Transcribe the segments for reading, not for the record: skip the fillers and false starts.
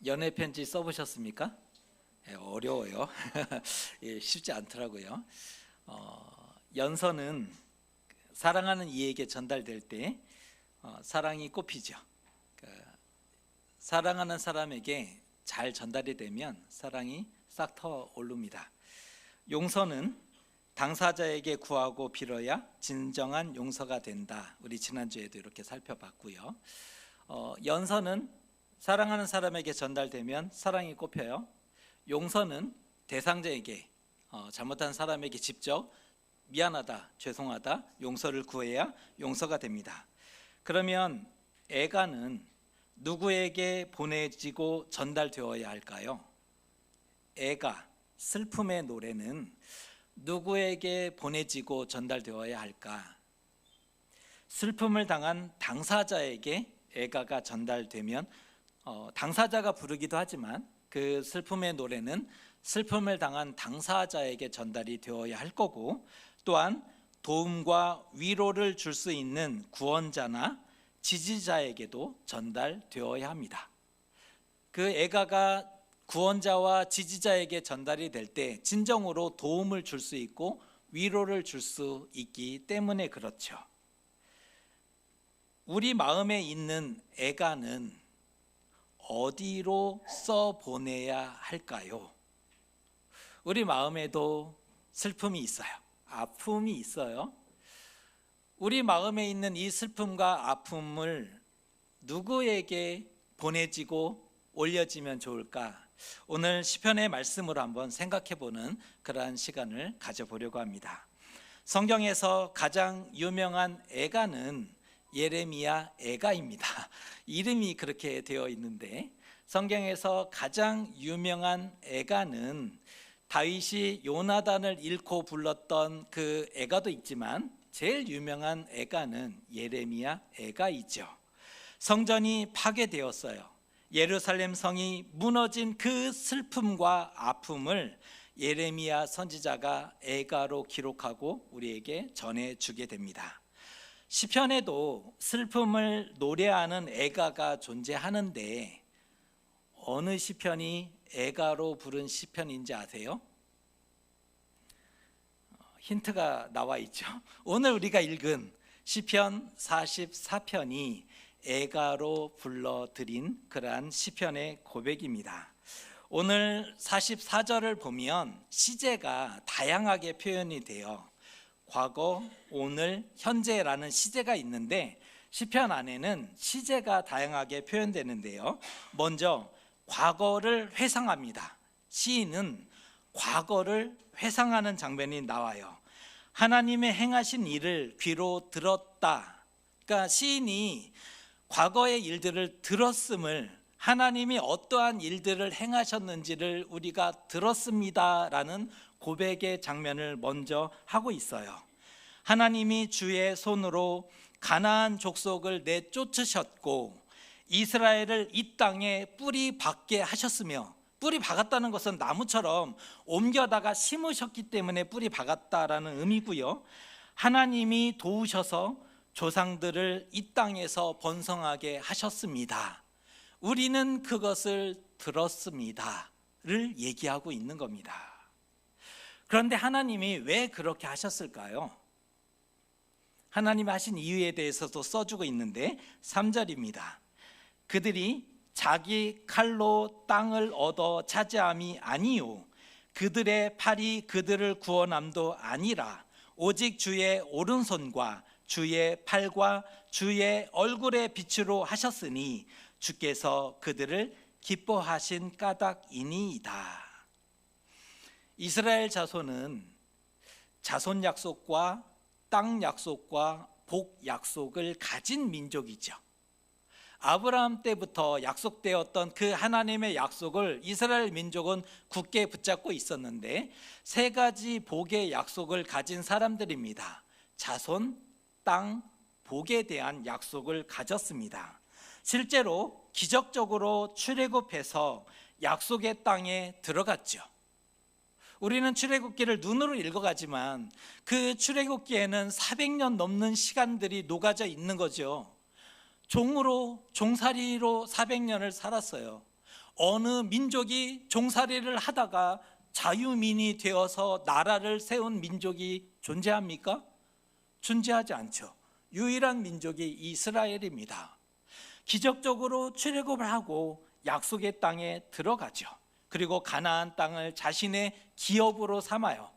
연애 편지 써보셨습니까? 어려워요. 쉽지 않더라고요. 연서는 사랑하는 이에게 전달될 때 사랑이 꽃피죠. 사랑하는 사람에게 잘 전달이 되면 사랑이 싹 터오릅니다. 용서는 당사자에게 구하고 빌어야 진정한 용서가 된다. 우리 지난주에도 이렇게 살펴봤고요. 연서는 사랑하는 사람에게 전달되면 사랑이 꽃펴요. 용서는 대상자에게 잘못한 사람에게 직접 미안하다, 죄송하다, 용서를 구해야 용서가 됩니다. 그러면 애가는 누구에게 보내지고 전달되어야 할까요? 애가, 슬픔의 노래는 누구에게 보내지고 전달되어야 할까? 슬픔을 당한 당사자에게 애가가 전달되면 당사자가 부르기도 하지만 그 슬픔의 노래는 슬픔을 당한 당사자에게 전달이 되어야 할 거고, 또한 도움과 위로를 줄 수 있는 구원자나 지지자에게도 전달되어야 합니다. 그 애가가 구원자와 지지자에게 전달이 될 때 진정으로 도움을 줄 수 있고 위로를 줄 수 있기 때문에 그렇죠. 우리 마음에 있는 애가는 어디로 써보내야 할까요? 우리 마음에도 슬픔이 있어요. 아픔이 있어요. 우리 마음에 있는 이 슬픔과 아픔을 누구에게 보내지고 올려지면 좋을까? 오늘 시편의 말씀으로 한번 생각해보는 그러한 시간을 가져보려고 합니다. 성경에서 가장 유명한 애가는 예레미야 애가입니다. 이름이 그렇게 되어 있는데, 성경에서 가장 유명한 애가는 다윗이 요나단을 잃고 불렀던 그 애가도 있지만 제일 유명한 애가는 예레미야 애가이죠. 성전이 파괴되었어요. 예루살렘 성이 무너진 그 슬픔과 아픔을 예레미야 선지자가 애가로 기록하고 우리에게 전해주게 됩니다. 시편에도 슬픔을 노래하는 애가가 존재하는데 어느 시편이 애가로 부른 시편인지 아세요? 힌트가 나와 있죠. 오늘 우리가 읽은 시편 44편이 애가로 불러드린 그러한 시편의 고백입니다. 오늘 44절을 보면 시제가 다양하게 표현이 돼요. 과거, 오늘, 현재라는 시제가 있는데 시편 안에는 시제가 다양하게 표현되는데요. 먼저 과거를 회상합니다. 시인은 과거를 회상하는 장면이 나와요. 하나님의 행하신 일을 귀로 들었다. 그러니까 시인이 과거의 일들을 들었음을, 하나님이 어떠한 일들을 행하셨는지를 우리가 들었습니다라는 고백의 장면을 먼저 하고 있어요. 하나님이 주의 손으로 가나안 족속을 내쫓으셨고 이스라엘을 이 땅에 뿌리 박게 하셨으며, 뿌리 박았다는 것은 나무처럼 옮겨다가 심으셨기 때문에 뿌리 박았다라는 의미고요. 하나님이 도우셔서 조상들을 이 땅에서 번성하게 하셨습니다. 우리는 그것을 들었습니다를 얘기하고 있는 겁니다. 그런데 하나님이 왜 그렇게 하셨을까요? 하나님이 하신 이유에 대해서도 써주고 있는데 3절입니다. 그들이 자기 칼로 땅을 얻어 차지함이 아니요 그들의 팔이 그들을 구원함도 아니라 오직 주의 오른손과 주의 팔과 주의 얼굴의 빛으로 하셨으니 주께서 그들을 기뻐하신 까닭이니이다. 이스라엘 자손은 자손 약속과 땅 약속과 복 약속을 가진 민족이죠. 아브라함 때부터 약속되었던 그 하나님의 약속을 이스라엘 민족은 굳게 붙잡고 있었는데 세 가지 복의 약속을 가진 사람들입니다. 자손, 땅, 복에 대한 약속을 가졌습니다. 실제로 기적적으로 출애굽해서 약속의 땅에 들어갔죠. 우리는 출애굽기를 눈으로 읽어가지만 그 출애굽기에는 400년 넘는 시간들이 녹아져 있는 거죠. 종살이로 400년을 살았어요. 어느 민족이 종살이를 하다가 자유민이 되어서 나라를 세운 민족이 존재합니까? 존재하지 않죠. 유일한 민족이 이스라엘입니다. 기적적으로 출애굽을 하고 약속의 땅에 들어가죠. 그리고 가나안 땅을 자신의 기업으로 삼아요.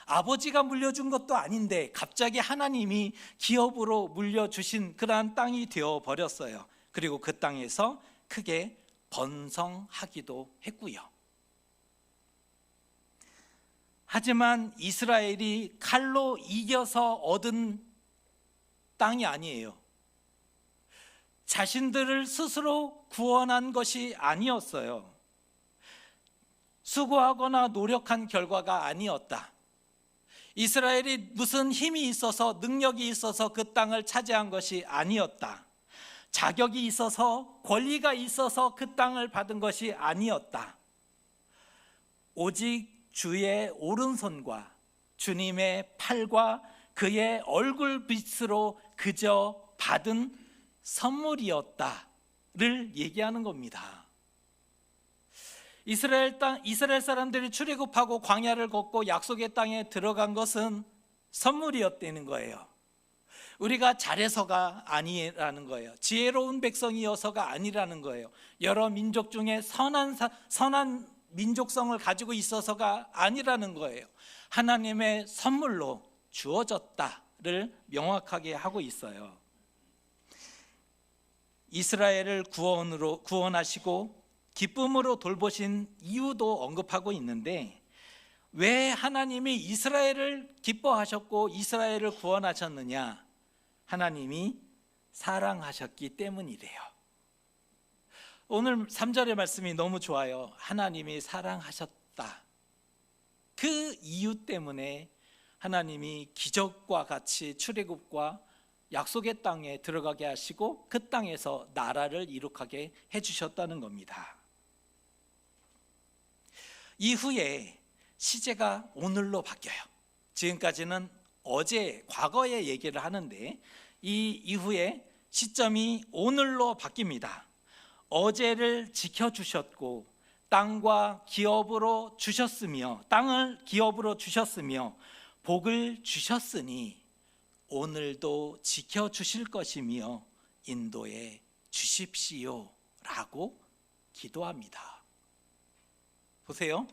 아버지가 물려준 것도 아닌데 갑자기 하나님이 기업으로 물려주신 그러한 땅이 되어버렸어요. 그리고 그 땅에서 크게 번성하기도 했고요. 하지만 이스라엘이 칼로 이겨서 얻은 땅이 아니에요. 자신들을 스스로 구원한 것이 아니었어요. 수고하거나 노력한 결과가 아니었다. 이스라엘이 무슨 힘이 있어서 능력이 있어서 그 땅을 차지한 것이 아니었다. 자격이 있어서 권리가 있어서 그 땅을 받은 것이 아니었다. 오직 주의 오른손과 주님의 팔과 그의 얼굴빛으로 그저 받은 선물이었다를 얘기하는 겁니다. 이스라엘 사람들이 출애굽하고 광야를 걷고 약속의 땅에 들어간 것은 선물이었다는 거예요. 우리가 잘해서가 아니라는 거예요. 지혜로운 백성이어서가 아니라는 거예요. 여러 민족 중에 선한 민족성을 가지고 있어서가 아니라는 거예요. 하나님의 선물로 주어졌다를 명확하게 하고 있어요. 이스라엘을 구원하시고 기쁨으로 돌보신 이유도 언급하고 있는데, 왜 하나님이 이스라엘을 기뻐하셨고 이스라엘을 구원하셨느냐? 하나님이 사랑하셨기 때문이래요. 오늘 3절의 말씀이 너무 좋아요. 하나님이 사랑하셨다. 그 이유 때문에 하나님이 기적과 같이 출애굽과 약속의 땅에 들어가게 하시고 그 땅에서 나라를 이룩하게 해주셨다는 겁니다. 이후에 시제가 오늘로 바뀌어요. 지금까지는 과거의 얘기를 하는데 이 이후에 시점이 오늘로 바뀝니다. 어제를 지켜주셨고 땅을 기업으로 주셨으며 복을 주셨으니 오늘도 지켜주실 것이며 인도해 주십시오 라고 기도합니다. 보세요.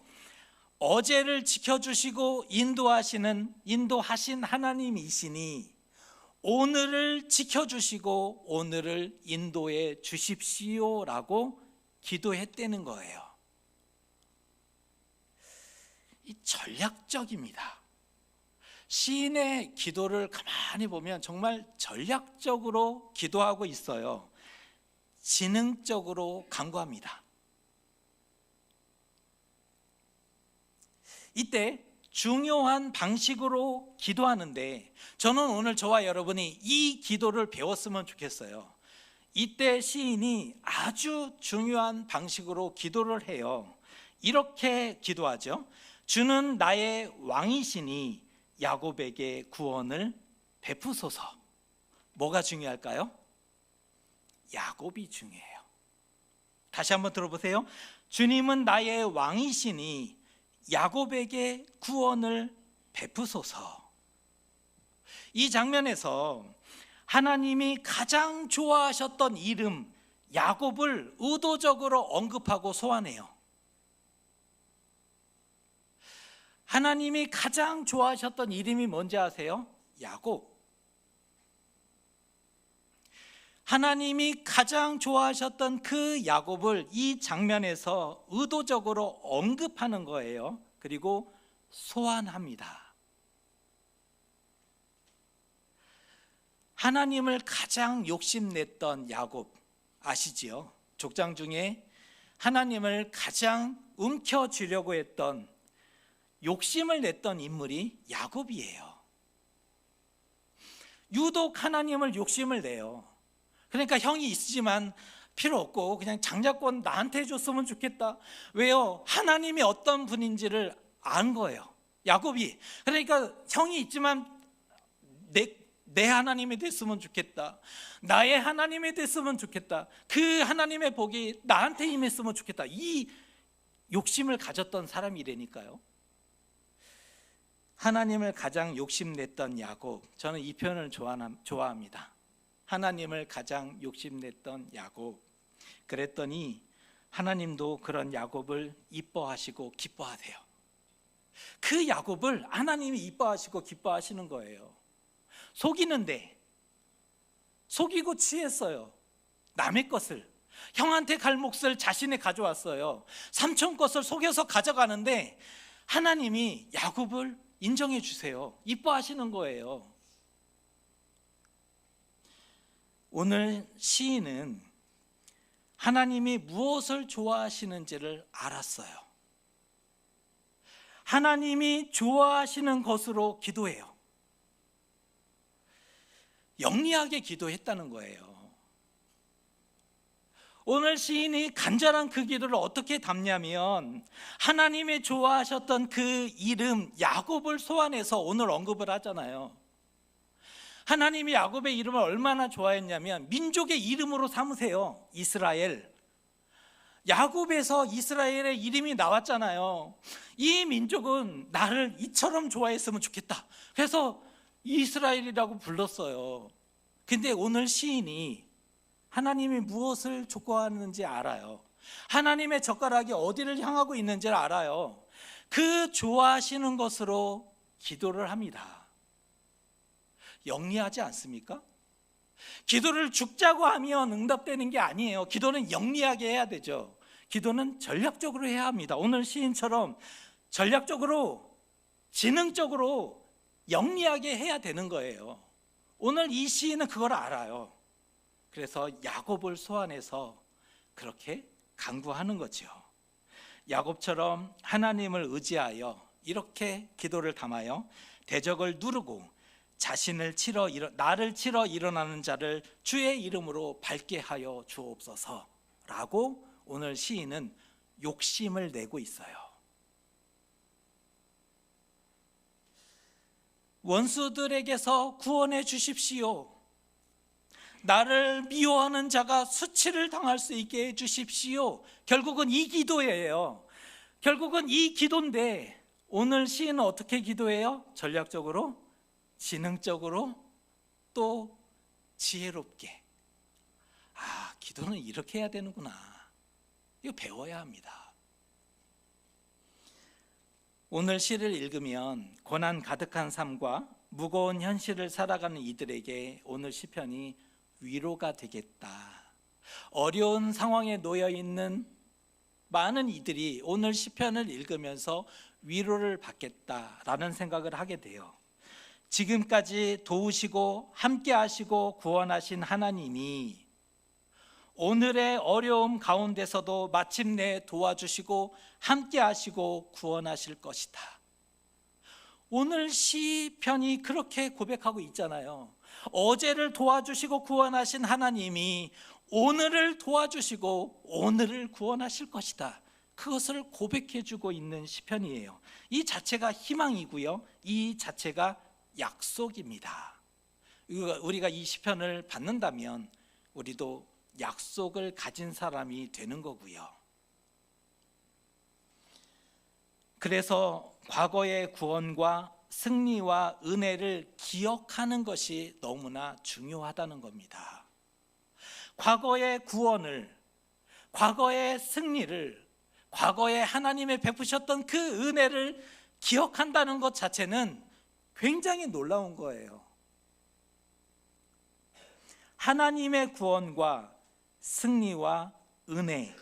어제를 지켜주시고 인도하신 하나님이시니 오늘을 지켜주시고 오늘을 인도해 주십시오 라고 기도했다는 거예요. 이 전략적입니다. 시인의 기도를 가만히 보면 정말 전략적으로 기도하고 있어요. 지능적으로 간구합니다. 이때 중요한 방식으로 기도하는데, 저는 오늘 저와 여러분이 이 기도를 배웠으면 좋겠어요. 이때 시인이 아주 중요한 방식으로 기도를 해요. 이렇게 기도하죠. 주는 나의 왕이시니 야곱에게 구원을 베푸소서. 뭐가 중요할까요? 야곱이 중요해요. 다시 한번 들어보세요. 주님은 나의 왕이시니 야곱에게 구원을 베푸소서. 이 장면에서 하나님이 가장 좋아하셨던 이름 야곱을 의도적으로 언급하고 소환해요. 하나님이 가장 좋아하셨던 이름이 뭔지 아세요? 야곱. 하나님이 가장 좋아하셨던 그 야곱을 이 장면에서 의도적으로 언급하는 거예요. 그리고 소환합니다. 하나님을 가장 욕심냈던 야곱 아시지요? 족장 중에 하나님을 가장 움켜쥐려고 했던, 욕심을 냈던 인물이 야곱이에요. 유독 하나님을 욕심을 내요. 그러니까 형이 있지만 필요 없고 그냥 장자권 나한테 해줬으면 좋겠다. 왜요? 하나님이 어떤 분인지를 안 거예요, 야곱이. 그러니까 형이 있지만 내 하나님이 됐으면 좋겠다. 나의 하나님이 됐으면 좋겠다. 그 하나님의 복이 나한테 임했으면 좋겠다. 이 욕심을 가졌던 사람이라니까요. 하나님을 가장 욕심냈던 야곱, 저는 이 표현을 좋아합니다. 하나님을 가장 욕심냈던 야곱. 그랬더니 하나님도 그런 야곱을 이뻐하시고 기뻐하세요. 그 야곱을 하나님이 이뻐하시고 기뻐하시는 거예요. 속이는데 속이고 취했어요. 남의 것을, 형한테 갈 몫을 자신이 가져왔어요. 삼촌 것을 속여서 가져가는데 하나님이 야곱을 인정해 주세요. 이뻐하시는 거예요. 오늘 시인은 하나님이 무엇을 좋아하시는지를 알았어요. 하나님이 좋아하시는 것으로 기도해요. 영리하게 기도했다는 거예요. 오늘 시인이 간절한 그 기도를 어떻게 담냐면 하나님이 좋아하셨던 그 이름 야곱을 소환해서 오늘 언급을 하잖아요. 하나님이 야곱의 이름을 얼마나 좋아했냐면 민족의 이름으로 삼으세요. 이스라엘. 야곱에서 이스라엘의 이름이 나왔잖아요. 이 민족은 나를 이처럼 좋아했으면 좋겠다. 그래서 이스라엘이라고 불렀어요. 근데 오늘 시인이 하나님이 무엇을 촉구하는지 알아요. 하나님의 젓가락이 어디를 향하고 있는지를 알아요. 그 좋아하시는 것으로 기도를 합니다. 영리하지 않습니까? 기도를 죽자고 하면 응답되는 게 아니에요. 기도는 영리하게 해야 되죠. 기도는 전략적으로 해야 합니다. 오늘 시인처럼 전략적으로, 지능적으로 영리하게 해야 되는 거예요. 오늘 이 시인은 그걸 알아요. 그래서 야곱을 소환해서 그렇게 간구하는 거죠. 야곱처럼 하나님을 의지하여 이렇게 기도를 담아요. 대적을 누르고 나를 치러 일어나는 자를 주의 이름으로 밝게 하여 주옵소서라고 오늘 시인은 욕심을 내고 있어요. 원수들에게서 구원해 주십시오. 나를 미워하는 자가 수치를 당할 수 있게 해 주십시오. 결국은 이 기도예요. 결국은 이 기도인데 오늘 시인은 어떻게 기도해요? 전략적으로, 지능적으로, 또 지혜롭게. 기도는 이렇게 해야 되는구나. 이거 배워야 합니다. 오늘 시를 읽으면 고난 가득한 삶과 무거운 현실을 살아가는 이들에게 오늘 시편이 위로가 되겠다. 어려운 상황에 놓여 있는 많은 이들이 오늘 시편을 읽으면서 위로를 받겠다라는 생각을 하게 돼요. 지금까지 도우시고 함께 하시고 구원하신 하나님이 오늘의 어려움 가운데서도 마침내 도와주시고 함께 하시고 구원하실 것이다. 오늘 시편이 그렇게 고백하고 있잖아요. 어제를 도와주시고 구원하신 하나님이 오늘을 도와주시고 오늘을 구원하실 것이다. 그것을 고백해주고 있는 시편이에요. 이 자체가 희망이고요. 이 자체가 약속입니다. 우리가 이 시편을 받는다면 우리도 약속을 가진 사람이 되는 거고요. 그래서 과거의 구원과 승리와 은혜를 기억하는 것이 너무나 중요하다는 겁니다. 과거의 구원을, 과거의 승리를, 과거에 하나님의 베푸셨던 그 은혜를 기억한다는 것 자체는 굉장히 놀라운 거예요. 하나님의 구원과 승리와 은혜,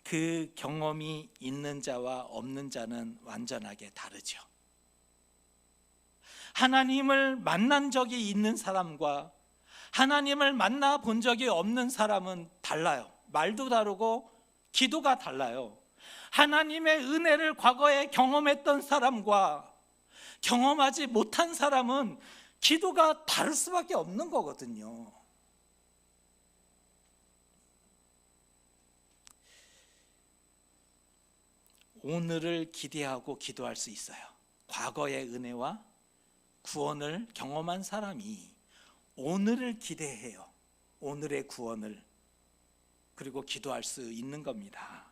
그 경험이 있는 자와 없는 자는 완전하게 다르죠. 하나님을 만난 적이 있는 사람과 하나님을 만나 본 적이 없는 사람은 달라요. 말도 다르고 기도가 달라요. 하나님의 은혜를 과거에 경험했던 사람과 경험하지 못한 사람은 기도가 다를 수밖에 없는 거거든요. 오늘을 기대하고 기도할 수 있어요. 과거의 은혜와 구원을 경험한 사람이 오늘을 기대해요. 오늘의 구원을. 그리고 기도할 수 있는 겁니다.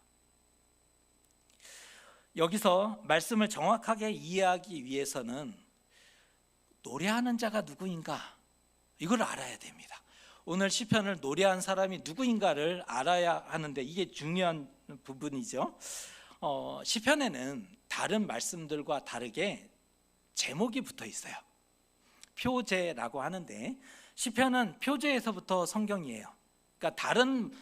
여기서 말씀을 정확하게 이해하기 위해서는 노래하는 자가 누구인가, 이걸 알아야 됩니다. 오늘 시편을 노래한 사람이 누구인가를 알아야 하는데 이게 중요한 부분이죠. 시편에는 다른 말씀들과 다르게 제목이 붙어 있어요. 표제라고 하는데 시편은 표제에서부터 성경이에요. 그러니까 다른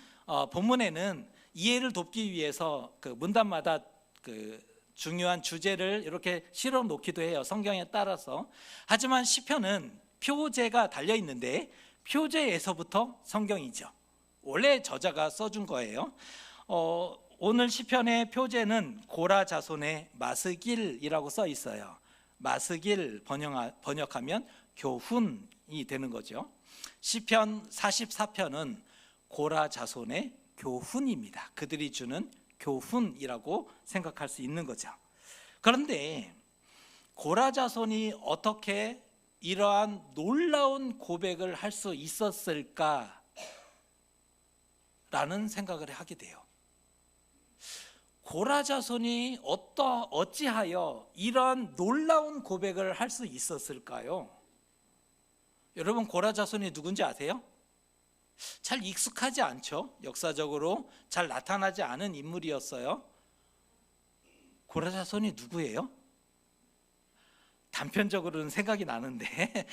본문에는 이해를 돕기 위해서 그 문단마다 그 중요한 주제를 이렇게 실어 놓기도 해요, 성경에 따라서. 하지만 시편은 표제가 달려 있는데 표제에서부터 성경이죠. 원래 저자가 써준 거예요. 오늘 시편의 표제는 고라 자손의 마스길이라고 써 있어요. 마스길 번역하면 교훈이 되는 거죠. 시편 44편은 고라 자손의 교훈입니다. 그들이 주는 교훈이라고 생각할 수 있는 거죠. 그런데 고라 자손이 어떻게 이러한 놀라운 고백을 할 수 있었을까라는 생각을 하게 돼요. 고라 자손이 어찌하여 이런 놀라운 고백을 할 수 있었을까요? 여러분, 고라 자손이 누군지 아세요? 잘 익숙하지 않죠? 역사적으로 잘 나타나지 않은 인물이었어요. 고라 자손이 누구예요? 단편적으로는 생각이 나는데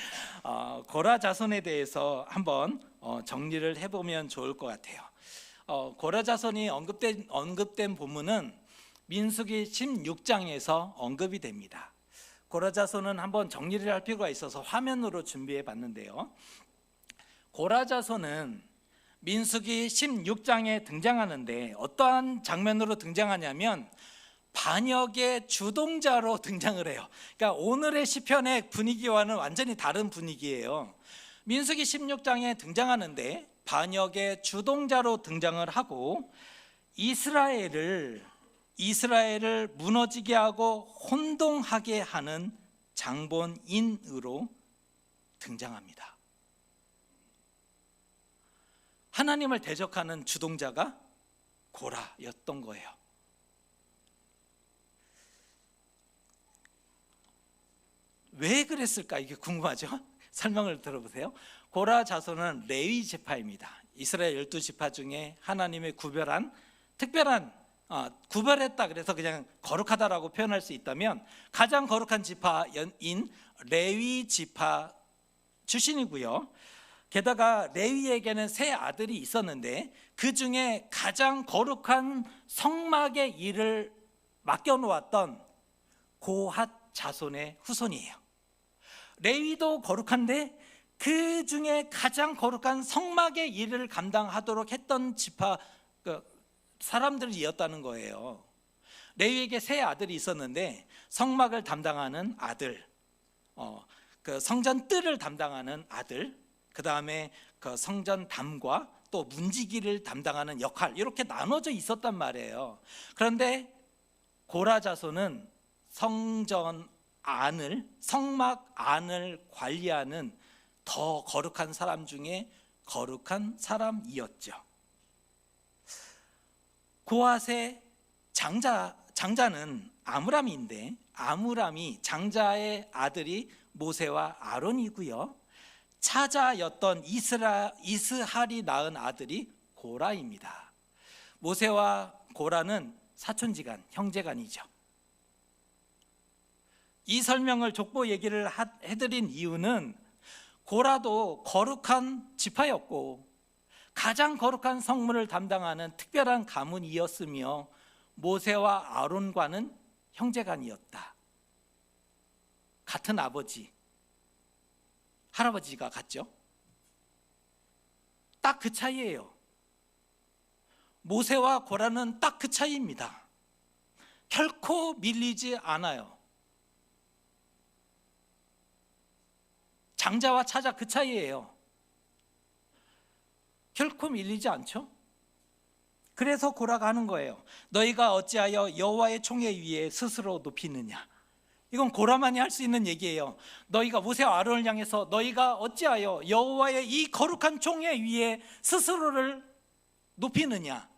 고라 자손에 대해서 한번 정리를 해보면 좋을 것 같아요. 고라 자손이 언급된 본문은 민수기 16장에서 언급이 됩니다. 고라 자손은 한번 정리를 할 필요가 있어서 화면으로 준비해 봤는데요. 고라 자손은 민수기 16장에 등장하는데 어떠한 장면으로 등장하냐면 반역의 주동자로 등장을 해요. 그러니까 오늘의 시편의 분위기와는 완전히 다른 분위기예요. 민수기 16장에 등장하는데 반역의 주동자로 등장을 하고 이스라엘을 무너지게 하고 혼동하게 하는 장본인으로 등장합니다. 하나님을 대적하는 주동자가 고라였던 거예요. 왜 그랬을까? 이게 궁금하죠? 설명을 들어보세요. 고라 자손은 레위 지파입니다. 이스라엘 12지파 중에 하나님의 구별한 특별한 구별했다 그래서 그냥 거룩하다라고 표현할 수 있다면 가장 거룩한 지파인 레위 지파 출신이고요. 게다가 레위에게는 세 아들이 있었는데 그 중에 가장 거룩한 성막의 일을 맡겨놓았던 고핫 자손의 후손이에요. 레위도 거룩한데 그 중에 가장 거룩한 성막의 일을 감당하도록 했던 지파 사람들이었다는 거예요. 레위에게 세 아들이 있었는데 성막을 담당하는 아들, 그 성전 뜰을 담당하는 아들, 그 다음에 그 성전 담과 또 문지기를 담당하는 역할, 이렇게 나눠져 있었단 말이에요. 그런데 고라 자손은 성막 안을 관리하는 더 거룩한 사람 중에 거룩한 사람이었죠. 고핫의 장자는 아므람인데 아므람이 장자의 아들이 모세와 아론이고요. 차자였던 이스할이 낳은 아들이 고라입니다. 모세와 고라는 사촌지간, 형제간이죠. 이 설명을 족보 얘기를 해드린 이유는 고라도 거룩한 지파였고 가장 거룩한 성물을 담당하는 특별한 가문이었으며 모세와 아론과는 형제간이었다. 같은 아버지, 할아버지가 같죠? 딱 그 차이예요. 모세와 고라는 딱 그 차이입니다. 결코 밀리지 않아요. 장자와 차자 그 차이예요. 결코 밀리지 않죠? 그래서 고라가 하는 거예요. 너희가 어찌하여 여호와의 총회 위에 스스로 높이느냐. 이건 고라만이 할 수 있는 얘기예요. 너희가 모세와 아론을 향해서 너희가 어찌하여 여호와의 이 거룩한 총회 위에 스스로를 높이느냐,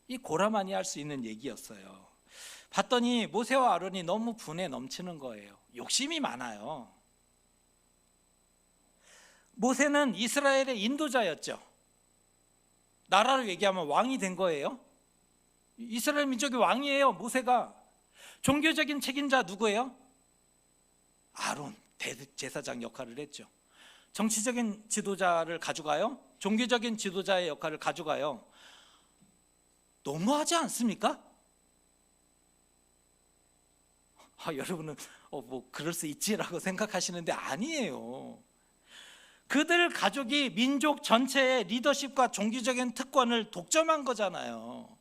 이 고라만이 할 수 있는 얘기였어요. 봤더니 모세와 아론이 너무 분에 넘치는 거예요. 욕심이 많아요. 모세는 이스라엘의 인도자였죠. 나라로 얘기하면 왕이 된 거예요. 이스라엘 민족의 왕이에요. 모세가. 종교적인 책임자 누구예요? 아론, 대제사장 역할을 했죠. 정치적인 지도자를 가져가요? 종교적인 지도자의 역할을 가져가요. 너무하지 않습니까? 여러분은 뭐 그럴 수 있지라고 생각하시는데 아니에요. 그들 가족이 민족 전체의 리더십과 종교적인 특권을 독점한 거잖아요.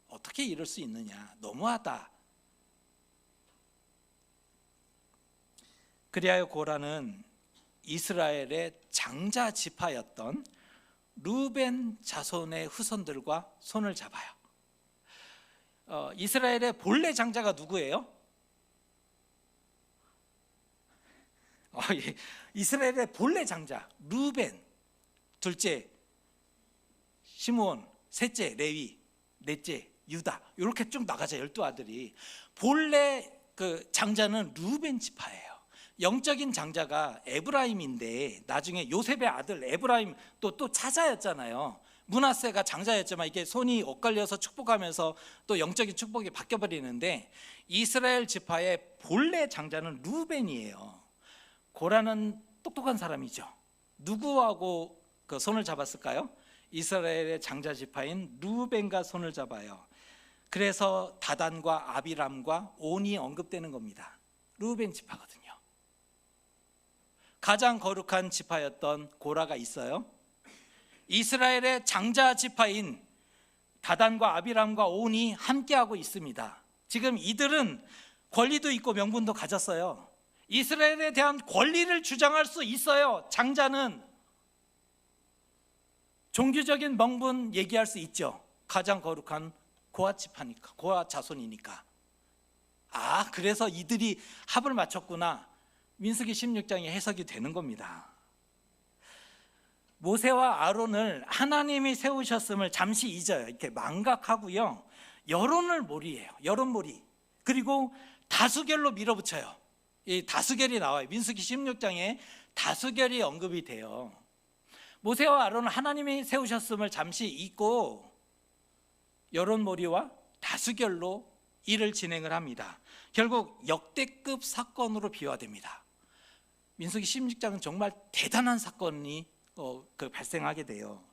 어떻게 이럴 수 있느냐, 너무하다. 그리하여 고라는 이스라엘의 장자 지파였던 르벤 자손의 후손들과 손을 잡아요. 이스라엘의 본래 장자가 누구예요? 이스라엘의 본래 장자 르벤, 둘째 시므온, 셋째 레위, 넷째 유다, 이렇게 쭉 나가자. 12아들이. 본래 그 장자는 르벤 지파예요. 영적인 장자가 에브라임인데 나중에 요셉의 아들 에브라임 또 차자였잖아요. 므낫세가 장자였지만 이게 손이 엇갈려서 축복하면서 또 영적인 축복이 바뀌어버리는데 이스라엘 지파의 본래 장자는 르벤이에요. 고라는 똑똑한 사람이죠. 누구하고 그 손을 잡았을까요? 이스라엘의 장자 지파인 르벤과 손을 잡아요. 그래서 다단과 아비람과 온이 언급되는 겁니다. 르벤 지파거든요. 가장 거룩한 지파였던 고라가 있어요. 이스라엘의 장자 지파인 다단과 아비람과 온이 함께하고 있습니다. 지금 이들은 권리도 있고 명분도 가졌어요. 이스라엘에 대한 권리를 주장할 수 있어요. 장자는 종교적인 명분 얘기할 수 있죠. 가장 거룩한 고아 지파니까, 고아 자손이니까. 그래서 이들이 합을 맞췄구나. 민수기 16장이 해석이 되는 겁니다. 모세와 아론을 하나님이 세우셨음을 잠시 잊어요. 이렇게 망각하고요. 여론몰이에요. 여론몰이. 그리고 다수결로 밀어붙여요. 이 다수결이 나와요. 민수기 16장에 다수결이 언급이 돼요. 모세와 아론을 하나님이 세우셨음을 잠시 잊고 여론몰이와 다수결로 일을 진행을 합니다. 결국 역대급 사건으로 비화됩니다. 민수기 16장은 정말 대단한 사건이 발생하게 돼요.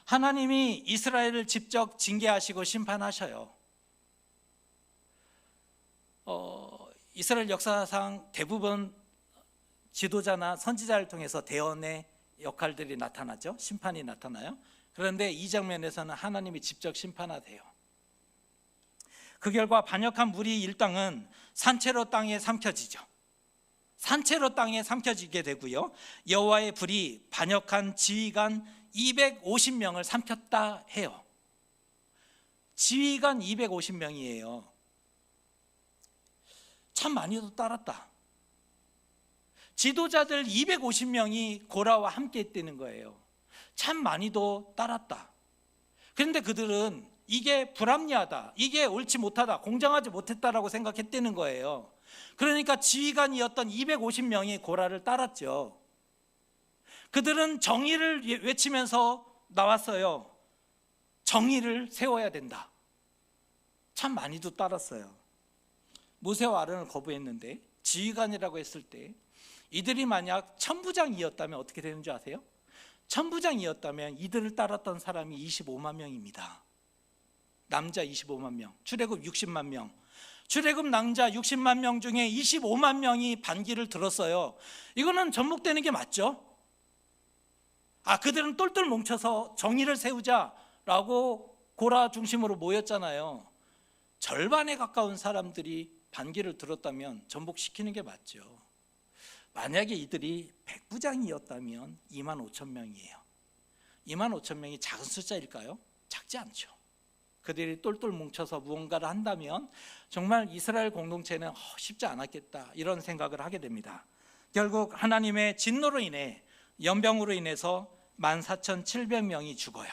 하나님이 이스라엘을 직접 징계하시고 심판하셔요. 이스라엘 역사상 대부분 지도자나 선지자를 통해서 대언의 역할들이 나타나죠. 심판이 나타나요. 그런데 이 장면에서는 하나님이 직접 심판하세요. 그 결과 반역한 무리 일당은 산채로 땅에 삼켜지죠. 산채로 땅에 삼켜지게 되고요. 여호와의 불이 반역한 지휘관 250명을 삼켰다 해요. 지휘관 250명이에요. 참 많이도 따랐다. 지도자들 250명이 고라와 함께 했다는 거예요. 참 많이도 따랐다. 그런데 그들은 이게 불합리하다, 이게 옳지 못하다, 공정하지 못했다라고 생각했다는 거예요. 그러니까 지휘관이었던 250명이 고라를 따랐죠. 그들은 정의를 외치면서 나왔어요. 정의를 세워야 된다. 참 많이도 따랐어요. 모세와 아론을 거부했는데 지휘관이라고 했을 때 이들이 만약 천부장이었다면 어떻게 되는 줄 아세요? 천부장이었다면 이들을 따랐던 사람이 25만 명입니다. 남자 25만 명, 출애굽 60만 명. 출애굽 남자 60만 명 중에 25만 명이 반기를 들었어요. 이거는 전복되는 게 맞죠? 그들은 똘똘 뭉쳐서 정의를 세우자라고 고라 중심으로 모였잖아요. 절반에 가까운 사람들이 반기를 들었다면 전복시키는 게 맞죠. 만약에 이들이 백부장이었다면 2만 5천 명이에요. 2만 5천 명이 작은 숫자일까요? 작지 않죠. 그들이 똘똘 뭉쳐서 무언가를 한다면 정말 이스라엘 공동체는 쉽지 않았겠다, 이런 생각을 하게 됩니다. 결국 하나님의 진노로 인해, 연병으로 인해서 14,700명이 죽어요.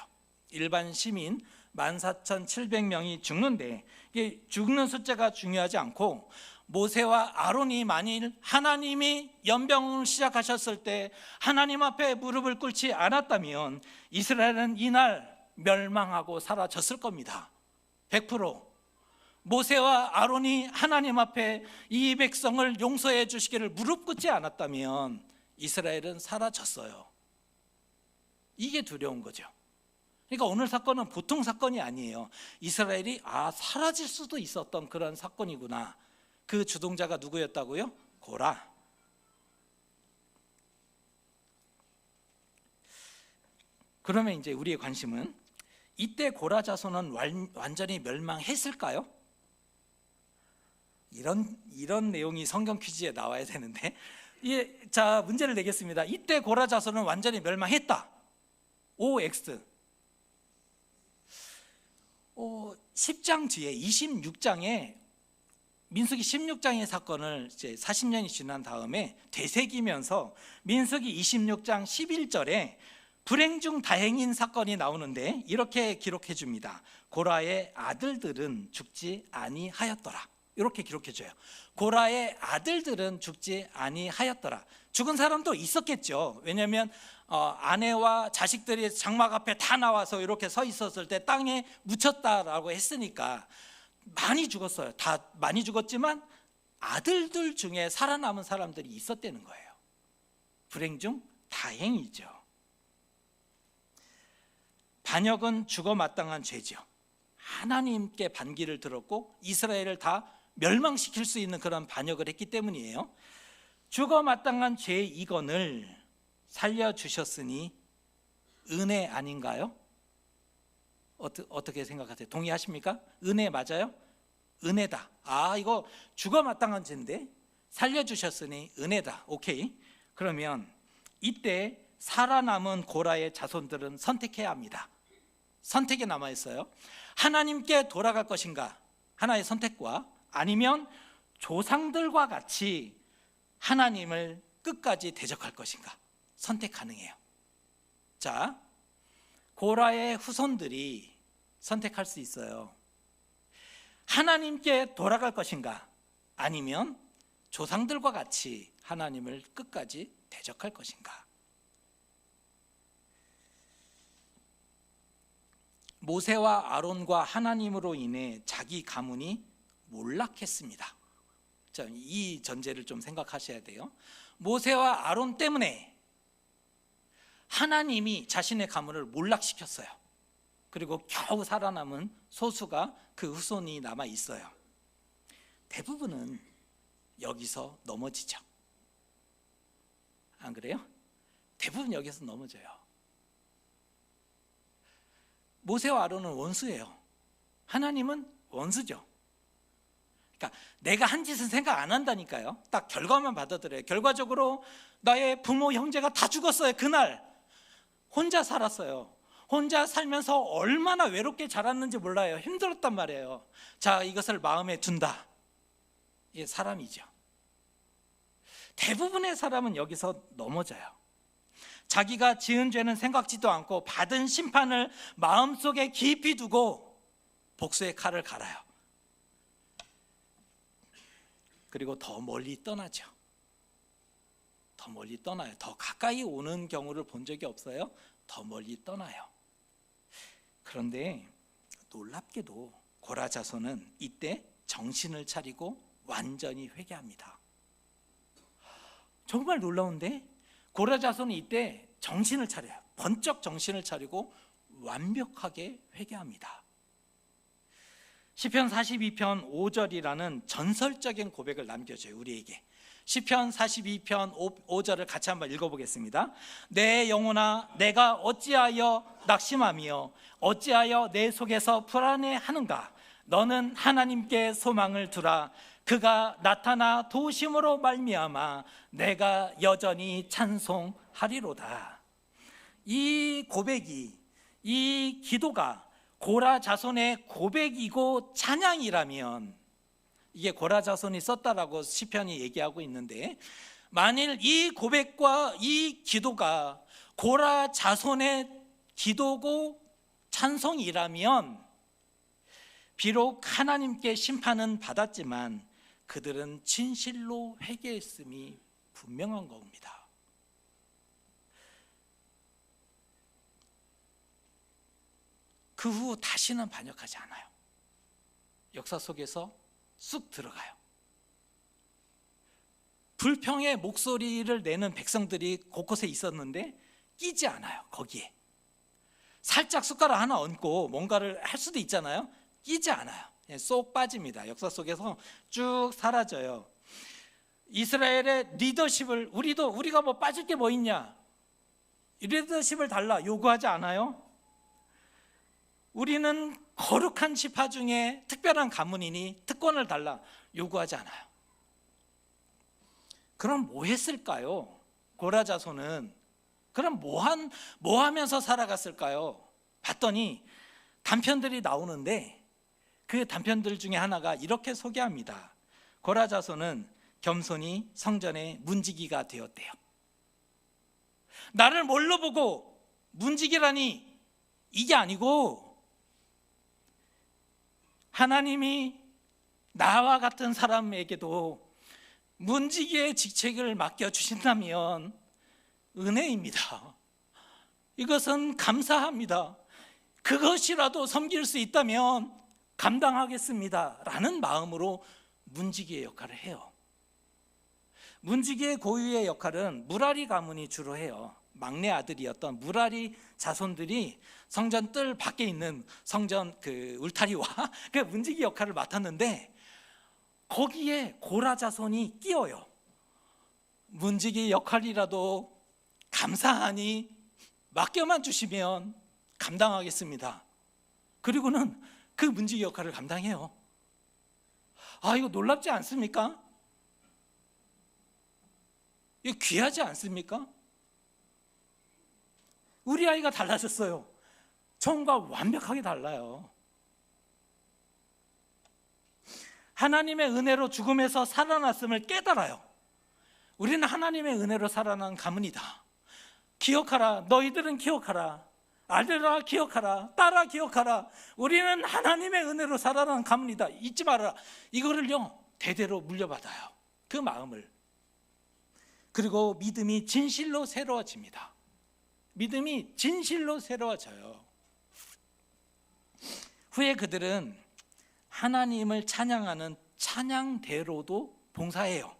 일반 시민 14,700명이 죽는데, 이게 죽는 숫자가 중요하지 않고, 모세와 아론이 만일 하나님이 연병을 시작하셨을 때 하나님 앞에 무릎을 꿇지 않았다면 이스라엘은 이날 멸망하고 사라졌을 겁니다. 100%. 모세와 아론이 하나님 앞에 이 백성을 용서해 주시기를 무릎 꿇지 않았다면 이스라엘은 사라졌어요. 이게 두려운 거죠. 그러니까 오늘 사건은 보통 사건이 아니에요. 이스라엘이 사라질 수도 있었던 그런 사건이구나. 그 주동자가 누구였다고요? 고라. 그러면 이제 우리의 관심은, 이때 고라 자손은 완전히 멸망했을까요? 이런 내용이 성경 퀴즈에 나와야 되는데, 자, 문제를 내겠습니다. 이때 고라 자손은 완전히 멸망했다. OX. 10장 뒤에 26장에 민수기 16장의 사건을 이제 40년이 지난 다음에 되새기면서 민수기 26장 11절에 불행 중 다행인 사건이 나오는데 이렇게 기록해 줍니다. 고라의 아들들은 죽지 아니하였더라. 이렇게 기록해 줘요. 고라의 아들들은 죽지 아니하였더라. 죽은 사람도 있었겠죠. 왜냐하면 아내와 자식들이 장막 앞에 다 나와서 이렇게 서 있었을 때 땅에 묻혔다라고 했으니까 많이 죽었어요. 다 많이 죽었지만 아들들 중에 살아남은 사람들이 있었다는 거예요. 불행 중 다행이죠. 반역은 죽어 마땅한 죄죠. 하나님께 반기를 들었고 이스라엘을 다 멸망시킬 수 있는 그런 반역을 했기 때문이에요. 죽어 마땅한 죄의 이건을 살려주셨으니 은혜 아닌가요? 어떻게 생각하세요? 동의하십니까? 은혜 맞아요? 은혜다. 이거 죽어 마땅한 죄인데 살려주셨으니 은혜다. 오케이. 그러면 이때 살아남은 고라의 자손들은 선택해야 합니다. 선택에 남아있어요. 하나님께 돌아갈 것인가? 하나의 선택과, 아니면 조상들과 같이 하나님을 끝까지 대적할 것인가? 선택 가능해요. 자, 고라의 후손들이 선택할 수 있어요. 하나님께 돌아갈 것인가? 아니면 조상들과 같이 하나님을 끝까지 대적할 것인가? 모세와 아론과 하나님으로 인해 자기 가문이 몰락했습니다. 자, 이 전제를 좀 생각하셔야 돼요. 모세와 아론 때문에 하나님이 자신의 가문을 몰락시켰어요. 그리고 겨우 살아남은 소수가 그 후손이 남아 있어요. 대부분은 여기서 넘어지죠. 안 그래요? 대부분 여기서 넘어져요. 모세와 아론은 원수예요. 하나님은 원수죠. 그러니까 내가 한 짓은 생각 안 한다니까요. 딱 결과만 받아들여요. 결과적으로 나의 부모 형제가 다 죽었어요. 그날 혼자 살았어요. 혼자 살면서 얼마나 외롭게 자랐는지 몰라요. 힘들었단 말이에요. 자, 이것을 마음에 둔다. 이게 사람이죠. 대부분의 사람은 여기서 넘어져요. 자기가 지은 죄는 생각지도 않고 받은 심판을 마음속에 깊이 두고 복수의 칼을 갈아요. 그리고 더 멀리 떠나죠. 더 멀리 떠나요. 더 가까이 오는 경우를 본 적이 없어요. 더 멀리 떠나요. 그런데 놀랍게도 고라 자손은 이때 정신을 차리고 완전히 회개합니다. 정말 놀라운데 고라 자손이 이때 정신을 차려요. 번쩍 정신을 차리고 완벽하게 회개합니다. 시편 42편 5절이라는 전설적인 고백을 남겨줘요. 우리에게. 시편 42편 5절을 같이 한번 읽어보겠습니다. 내 영혼아, 내가 어찌하여 낙심하며 어찌하여 내 속에서 불안해하는가? 너는 하나님께 소망을 두라. 그가 나타나 도우심으로 말미암아 내가 여전히 찬송하리로다. 이 고백이, 이 기도가 고라 자손의 고백이고 찬양이라면, 이게 고라 자손이 썼다라고 시편이 얘기하고 있는데, 만일 이 고백과 이 기도가 고라 자손의 기도고 찬송이라면 비록 하나님께 심판은 받았지만 그들은 진실로 회개했음이 분명한 겁니다. 그 후 다시는 반역하지 않아요. 역사 속에서 쑥 들어가요. 불평의 목소리를 내는 백성들이 곳곳에 있었는데 끼지 않아요. 거기에 살짝 숟가락 하나 얹고 뭔가를 할 수도 있잖아요. 끼지 않아요. 쏙 빠집니다. 역사 속에서 쭉 사라져요. 이스라엘의 리더십을 우리가 뭐 빠질 게 뭐 있냐, 리더십을 달라 요구하지 않아요. 우리는 거룩한 지파 중에 특별한 가문이니 특권을 달라 요구하지 않아요. 그럼 뭐 했을까요? 고라 자손은 그럼 뭐 하면서 살아갔을까요? 봤더니 단편들이 나오는데 그 단편들 중에 하나가 이렇게 소개합니다. 고라 자손은 겸손히 성전의 문지기가 되었대요. 나를 뭘로 보고 문지기라니, 이게 아니고 하나님이 나와 같은 사람에게도 문지기의 직책을 맡겨주신다면 은혜입니다. 이것은 감사합니다. 그것이라도 섬길 수 있다면 감당하겠습니다 라는 마음으로 문지기의 역할을 해요. 문지기의 고유의 역할은 무라리 가문이 주로 해요. 막내 아들이었던 무라리 자손들이 성전 뜰 밖에 있는 성전 그 울타리와 그 문지기 역할을 맡았는데, 거기에 고라 자손이 끼어요. 문지기 역할이라도 감사하니 맡겨만 주시면 감당하겠습니다. 그리고는 그 문지기 역할을 감당해요. 이거 놀랍지 않습니까? 이거 귀하지 않습니까? 우리 아이가 달라졌어요. 처음과 완벽하게 달라요. 하나님의 은혜로 죽음에서 살아났음을 깨달아요. 우리는 하나님의 은혜로 살아난 가문이다. 기억하라. 너희들은 기억하라. 아들아 기억하라. 딸아 기억하라. 우리는 하나님의 은혜로 살아난 가문이다. 잊지 말아라. 이거를요 대대로 물려받아요. 그 마음을. 그리고 믿음이 진실로 새로워집니다. 믿음이 진실로 새로워져요. 후에 그들은 하나님을 찬양하는 찬양대로도 봉사해요.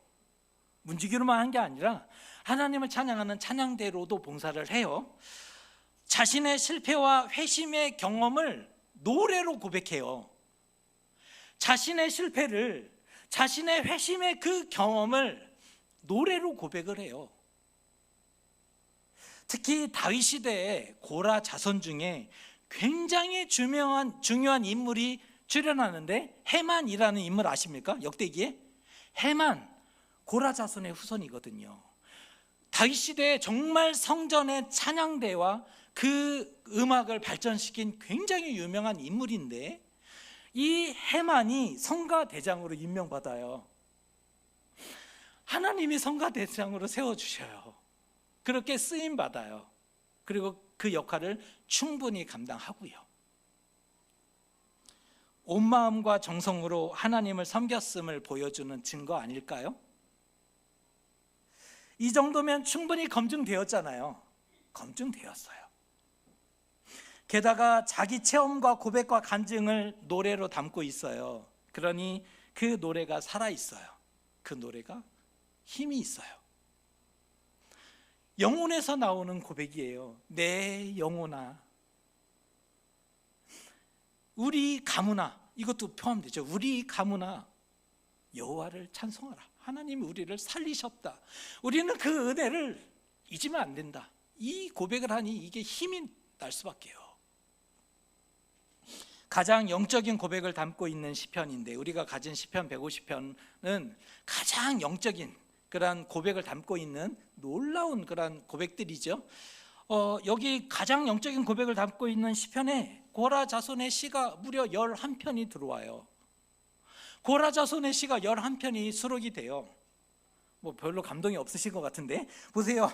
문지기로만 한 게 아니라 하나님을 찬양하는 찬양대로도 봉사를 해요. 자신의 실패와 회심의 경험을 노래로 고백해요. 자신의 실패를, 자신의 회심의 그 경험을 노래로 고백을 해요. 특히 다윗 시대에 고라 자손 중에 굉장히 중요한 인물이 출연하는데, 해만이라는 인물 아십니까? 역대기에 해만, 고라 자손의 후손이거든요. 다윗 시대에 정말 성전의 찬양대와 그 음악을 발전시킨 굉장히 유명한 인물인데, 이 해만이 성가대장으로 임명받아요. 하나님이 성가대장으로 세워주셔요. 그렇게 쓰임받아요. 그리고 그 역할을 충분히 감당하고요. 온 마음과 정성으로 하나님을 섬겼음을 보여주는 증거 아닐까요? 이 정도면 충분히 검증되었잖아요. 검증되었어요. 게다가 자기 체험과 고백과 간증을 노래로 담고 있어요. 그러니 그 노래가 살아있어요. 그 노래가 힘이 있어요. 영혼에서 나오는 고백이에요. 내 영혼아, 우리 가문아, 이것도 포함되죠. 우리 가문아 여호와를 찬송하라. 하나님이 우리를 살리셨다. 우리는 그 은혜를 잊으면 안 된다. 이 고백을 하니 이게 힘이 날 수밖에요. 가장 영적인 고백을 담고 있는 시편인데, 우리가 가진 시편 150편은 가장 영적인 그런 고백을 담고 있는 놀라운 그런 고백들이죠. 여기 가장 영적인 고백을 담고 있는 시편에 고라 자손의 시가 무려 11편이 들어와요. 고라 자손의 시가 11편이 수록이 돼요. 뭐 별로 감동이 없으신 것 같은데 보세요.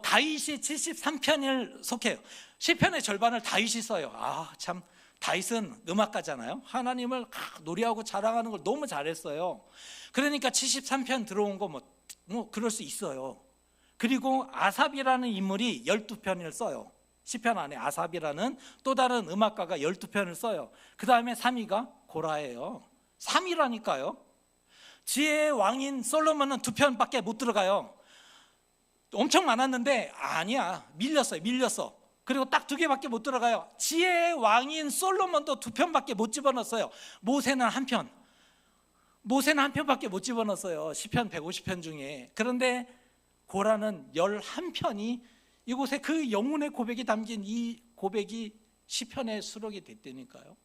다윗이 73편을 속해요. 시편의 절반을 다윗이 써요. 참 다윗은 음악가잖아요. 하나님을 노래하고 자랑하는 걸 너무 잘했어요. 그러니까 73편 들어온 거 뭐 그럴 수 있어요. 그리고 아삽이라는 인물이 12편을 써요. 시편 안에 아삽이라는 또 다른 음악가가 12편을 써요. 그 다음에 3위가 고라예요. 3위라니까요. 지혜의 왕인 솔로몬은 2편밖에 못 들어가요. 엄청 많았는데 아니야, 밀렸어. 그리고 딱 2개밖에 못 들어가요. 지혜의 왕인 솔로몬도 2편밖에 못 집어넣었어요. 모세는 1편. 모세는 1편밖에 못 집어넣었어요. 시편 150편 중에. 그런데 고라는 11편이 이곳에 그 영혼의 고백이 담긴 이 고백이 시편에 수록이 됐다니까요.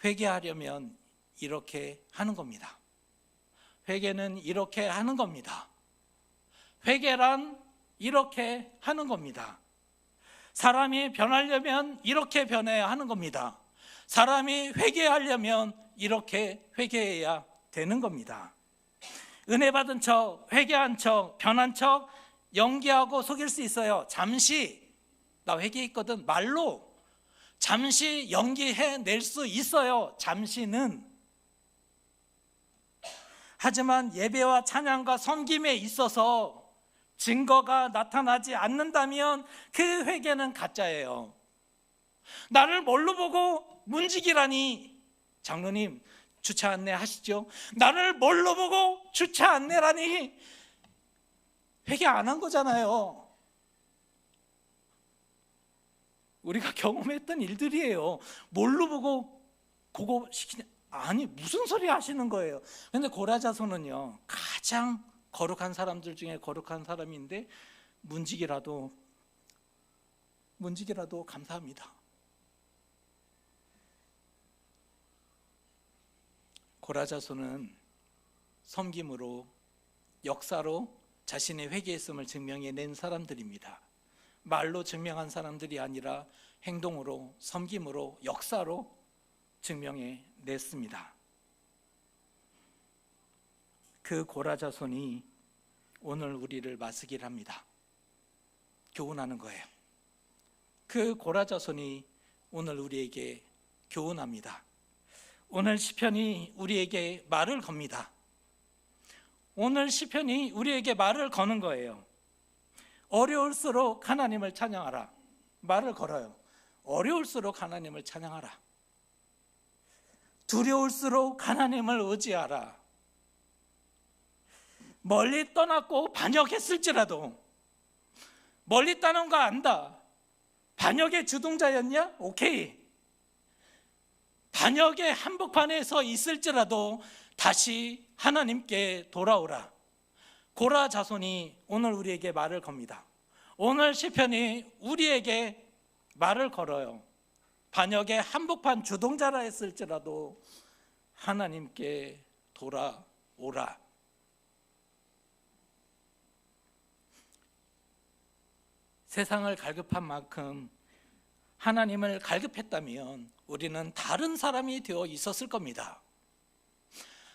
회개하려면 이렇게 하는 겁니다. 회개는 이렇게 하는 겁니다. 회개란 이렇게 하는 겁니다. 사람이 변하려면 이렇게 변해야 하는 겁니다. 사람이 회개하려면 이렇게 회개해야 되는 겁니다. 은혜 받은 척, 회개한 척, 변한 척 연기하고 속일 수 있어요. 잠시 나 회개했거든 말로 잠시 연기해낼 수 있어요. 잠시는. 하지만 예배와 찬양과 섬김에 있어서 증거가 나타나지 않는다면 그 회개는 가짜예요. 나를 뭘로 보고 문지기라니. 장로님 주차 안내 하시죠. 나를 뭘로 보고 주차 안내라니. 회개 안 한 거잖아요. 우리가 경험했던 일들이에요. 뭘로 보고 그거 시키냐. 아니 무슨 소리 하시는 거예요. 그런데 고라 자손은요 가장 거룩한 사람들 중에 거룩한 사람인데 문지기라도 감사합니다. 고라 자손은 섬김으로 역사로 자신의 회개했음을 증명해낸 사람들입니다. 말로 증명한 사람들이 아니라 행동으로 섬김으로 역사로 증명해냈습니다. 그 고라 자손이 오늘 우리를 맞으길 합니다. 교훈하는 거예요. 그 고라 자손이 오늘 우리에게 교훈합니다. 오늘 시편이 우리에게 말을 겁니다. 오늘 시편이 우리에게 말을 거는 거예요. 어려울수록 하나님을 찬양하라. 말을 걸어요. 어려울수록 하나님을 찬양하라. 두려울수록 하나님을 의지하라. 멀리 떠났고 반역했을지라도 멀리 떠난 거 안다. 반역의 주동자였냐? 오케이. 반역의 한복판에 서 있을지라도 다시 하나님께 돌아오라. 고라 자손이 오늘 우리에게 말을 겁니다. 오늘 시편이 우리에게 말을 걸어요. 반역의 한복판 주동자라 했을지라도 하나님께 돌아오라. 세상을 갈급한 만큼 하나님을 갈급했다면 우리는 다른 사람이 되어 있었을 겁니다.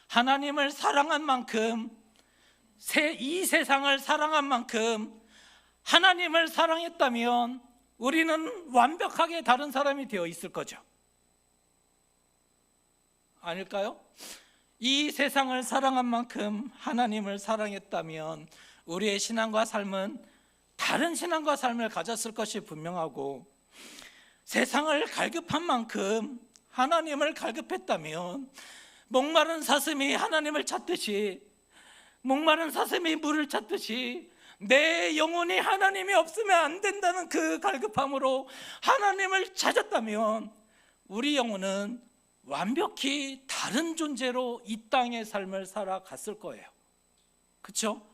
하나님을 사랑한 만큼, 이 세상을 사랑한 만큼 하나님을 사랑했다면 우리는 완벽하게 다른 사람이 되어 있을 거죠. 아닐까요? 이 세상을 사랑한 만큼 하나님을 사랑했다면 우리의 신앙과 삶은 다른 신앙과 삶을 가졌을 것이 분명하고, 세상을 갈급한 만큼 하나님을 갈급했다면 목마른 사슴이 하나님을 찾듯이, 목마른 사슴이 물을 찾듯이 내 영혼이 하나님이 없으면 안 된다는 그 갈급함으로 하나님을 찾았다면 우리 영혼은 완벽히 다른 존재로 이 땅의 삶을 살아갔을 거예요. 그렇죠?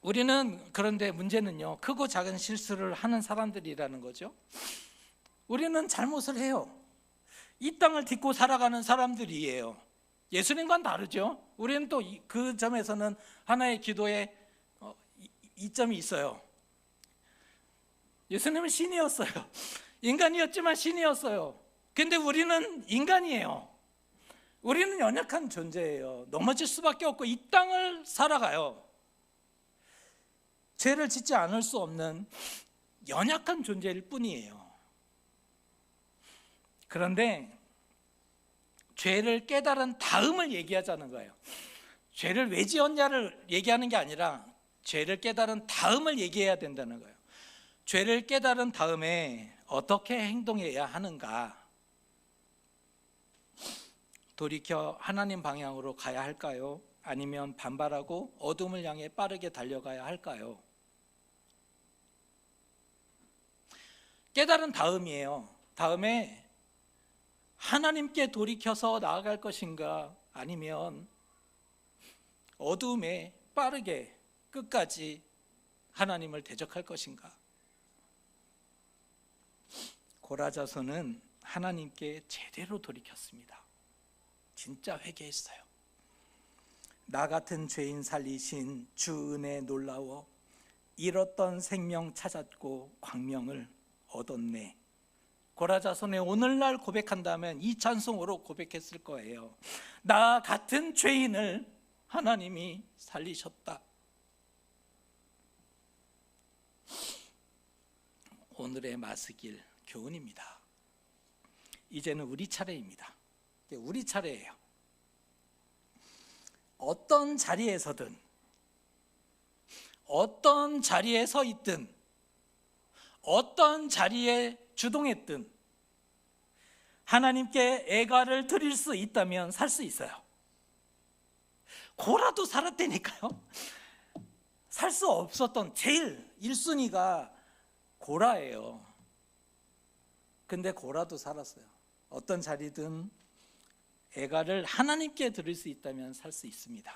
우리는 그런데 문제는요, 크고 작은 실수를 하는 사람들이라는 거죠. 우리는 잘못을 해요. 이 땅을 딛고 살아가는 사람들이에요. 예수님과는 다르죠. 우리는 또 그 점에서는 하나의 기도에 이점이 있어요. 예수님은 신이었어요. 인간이었지만 신이었어요. 근데 우리는 인간이에요. 우리는 연약한 존재예요. 넘어질 수밖에 없고 이 땅을 살아가요. 죄를 짓지 않을 수 없는 연약한 존재일 뿐이에요. 그런데 죄를 깨달은 다음을 얘기하자는 거예요. 죄를 왜 지었냐를 얘기하는 게 아니라 죄를 깨달은 다음을 얘기해야 된다는 거예요. 죄를 깨달은 다음에 어떻게 행동해야 하는가? 돌이켜 하나님 방향으로 가야 할까요? 아니면 반발하고 어둠을 향해 빠르게 달려가야 할까요? 깨달은 다음이에요. 다음에 하나님께 돌이켜서 나아갈 것인가? 아니면 어둠에 빠르게 끝까지 하나님을 대적할 것인가? 고라자손은 하나님께 제대로 돌이켰습니다. 진짜 회개했어요. 나 같은 죄인 살리신 주 은혜 놀라워 잃었던 생명 찾았고 광명을 얻었네. 고라자손의 오늘날 고백한다면 이 찬송으로 고백했을 거예요. 나 같은 죄인을 하나님이 살리셨다. 오늘의 마스길 교훈입니다. 이제는 우리 차례입니다. 우리 차례예요. 어떤 자리에서든, 어떤 자리에 서 있든, 어떤 자리에 주동했든 하나님께 애가를 드릴 수 있다면 살 수 있어요. 고라도 살았다니까요. 살 수 없었던 제일 1순위가 고라예요. 근데 고라도 살았어요. 어떤 자리든 애가를 하나님께 드릴 수 있다면 살 수 있습니다.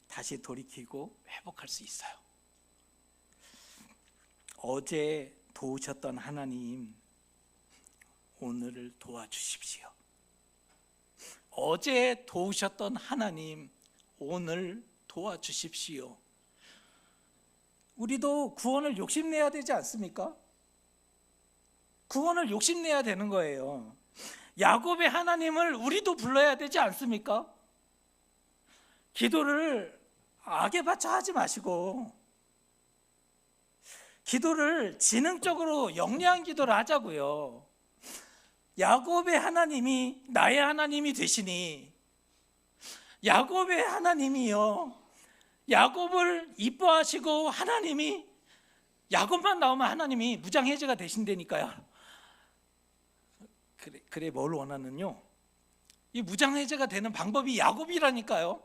다시 돌이키고 회복할 수 있어요. 어제 도우셨던 하나님, 오늘을 도와주십시오. 어제 도우셨던 하나님, 오늘 도와주십시오. 우리도 구원을 욕심내야 되지 않습니까? 구원을 욕심내야 되는 거예요. 야곱의 하나님을 우리도 불러야 되지 않습니까? 기도를 악에 받쳐 하지 마시고 기도를 지능적으로 영리한 기도를 하자고요. 야곱의 하나님이 나의 하나님이 되시니 야곱의 하나님이요, 야곱을 이뻐하시고 하나님이 야곱만 나오면 하나님이 무장해제가 되신다니까요. 그래 뭘 원하는요? 이 무장해제가 되는 방법이 야곱이라니까요.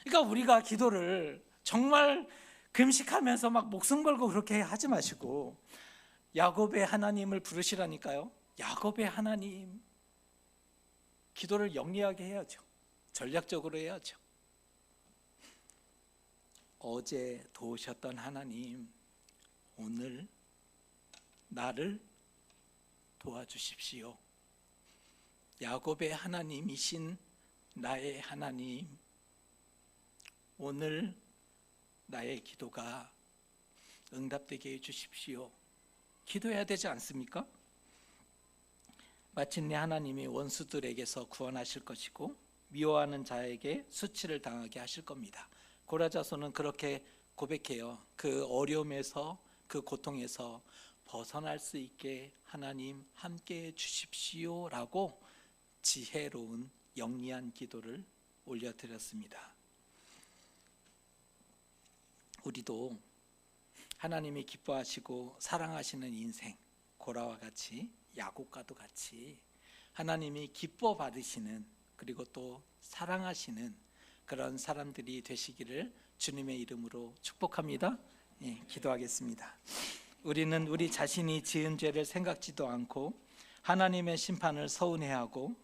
그러니까 우리가 기도를 정말 금식하면서 막 목숨 걸고 그렇게 하지 마시고 야곱의 하나님을 부르시라니까요. 야곱의 하나님. 기도를 영리하게 해야죠. 전략적으로 해야죠. 어제 도우셨던 하나님, 오늘 나를 도와주십시오. 야곱의 하나님이신 나의 하나님, 오늘 나의 기도가 응답되게 해주십시오. 기도해야 되지 않습니까? 마침내 하나님이 원수들에게서 구원하실 것이고 미워하는 자에게 수치를 당하게 하실 겁니다. 고라자손은 그렇게 고백해요. 그 어려움에서, 그 고통에서 벗어날 수 있게 하나님 함께해 주십시오 라고 지혜로운 영리한 기도를 올려드렸습니다. 우리도 하나님이 기뻐하시고 사랑하시는 인생, 고라와 같이, 야곱과도 같이 하나님이 기뻐 받으시는, 그리고 또 사랑하시는 그런 사람들이 되시기를 주님의 이름으로 축복합니다. 기도하겠습니다. 우리는 우리 자신이 지은 죄를 생각지도 않고 하나님의 심판을 서운해하고